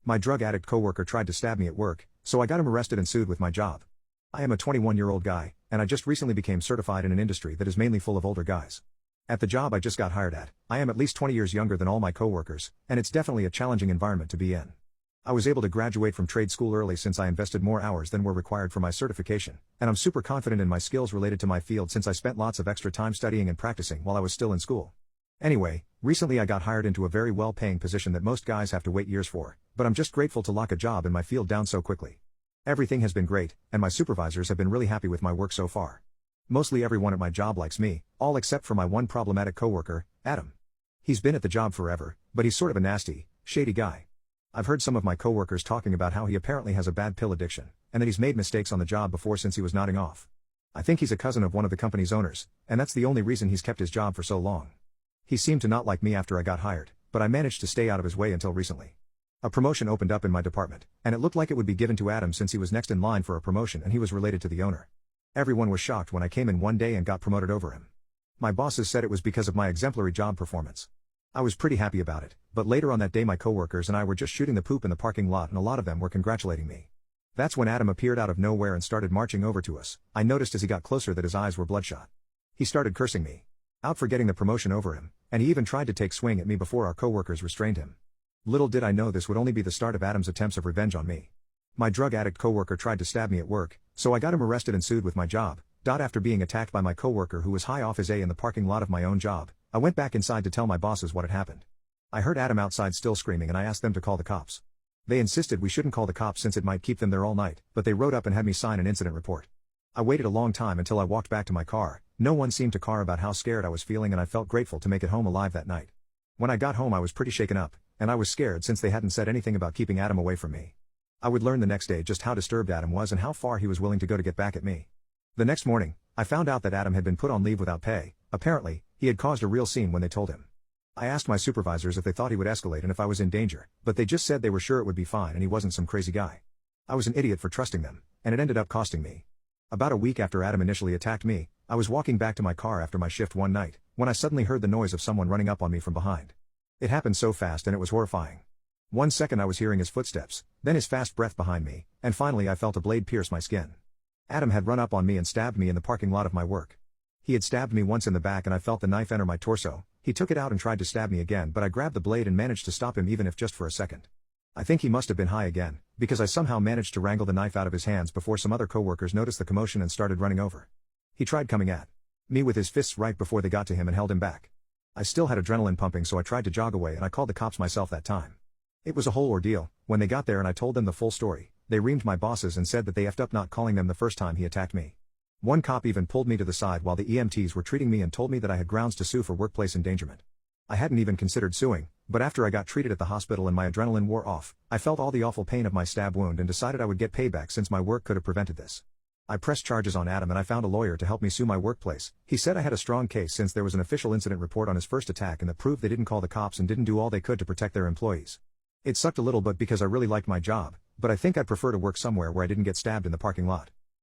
My drug addict coworker tried to stab me at work, so I got him arrested and sued with my job. I am a 21-year-old guy, and I just recently became certified in an industry that is mainly full of older guys. At the job I just got hired at, I am at least 20 years younger than all my coworkers, and it's definitely a challenging environment to be in. I was able to graduate from trade school early since I invested more hours than were required for my certification, and I'm super confident in my skills related to my field since I spent lots of extra time studying and practicing while I was still in school. Anyway, recently I got hired into a very well-paying position that most guys have to wait years for, but I'm just grateful to lock a job in my field down so quickly. Everything has been great, and my supervisors have been really happy with my work so far. Mostly everyone at my job likes me, all except for my one problematic coworker, Adam. He's been at the job forever, but he's sort of a nasty, shady guy. I've heard some of my coworkers talking about how he apparently has a bad pill addiction, and that he's made mistakes on the job before since he was nodding off. I think he's a cousin of one of the company's owners, and that's the only reason he's kept his job for so long. He seemed to not like me after I got hired, but I managed to stay out of his way until recently. A promotion opened up in my department, and it looked like it would be given to Adam since he was next in line for a promotion and he was related to the owner. Everyone was shocked when I came in one day and got promoted over him. My bosses said it was because of my exemplary job performance. I was pretty happy about it, but later on that day my coworkers and I were just shooting the poop in the parking lot and a lot of them were congratulating me. That's when Adam appeared out of nowhere and started marching over to us. I noticed as he got closer that his eyes were bloodshot. He started cursing me out for getting the promotion over him, and he even tried to take swing at me before our coworkers restrained him. Little did I know this would only be the start of Adam's attempts of revenge on me. My drug addict coworker tried to stab me at work, so I got him arrested and sued with my job. After being attacked by my coworker who was high off his A in the parking lot of my own job, I went back inside to tell my bosses what had happened. I heard Adam outside still screaming and I asked them to call the cops. They insisted we shouldn't call the cops since it might keep them there all night, but they wrote up and had me sign an incident report. I waited a long time until I walked back to my car. No one seemed to care about how scared I was feeling and I felt grateful to make it home alive that night. When I got home I was pretty shaken up, and I was scared since they hadn't said anything about keeping Adam away from me. I would learn the next day just how disturbed Adam was and how far he was willing to go to get back at me. The next morning, I found out that Adam had been put on leave without pay. Apparently, he had caused a real scene when they told him. I asked my supervisors if they thought he would escalate and if I was in danger, but they just said they were sure it would be fine and he wasn't some crazy guy. I was an idiot for trusting them, and it ended up costing me. About a week after Adam initially attacked me, I was walking back to my car after my shift one night, when I suddenly heard the noise of someone running up on me from behind. It happened so fast and it was horrifying. 1 second I was hearing his footsteps, then his fast breath behind me, and finally I felt a blade pierce my skin. Adam had run up on me and stabbed me in the parking lot of my work. He had stabbed me once in the back and I felt the knife enter my torso. He took it out and tried to stab me again, but I grabbed the blade and managed to stop him even if just for a second. I think he must have been high again, because I somehow managed to wrangle the knife out of his hands before some other coworkers noticed the commotion and started running over. He tried coming at me with his fists right before they got to him and held him back. I still had adrenaline pumping, so I tried to jog away and I called the cops myself that time. It was a whole ordeal. When they got there and I told them the full story, they reamed my bosses and said that they effed up not calling them the first time he attacked me. One cop even pulled me to the side while the EMTs were treating me and told me that I had grounds to sue for workplace endangerment. I hadn't even considered suing, but after I got treated at the hospital and my adrenaline wore off, I felt all the awful pain of my stab wound and decided I would get payback since my work could have prevented this. I pressed charges on Adam and I found a lawyer to help me sue my workplace. He said I had a strong case since there was an official incident report on his first attack and that proved they didn't call the cops and didn't do all they could to protect their employees. It sucked a little bit because I really liked my job, but I think I'd prefer to work somewhere where I didn't get stabbed in the parking lot.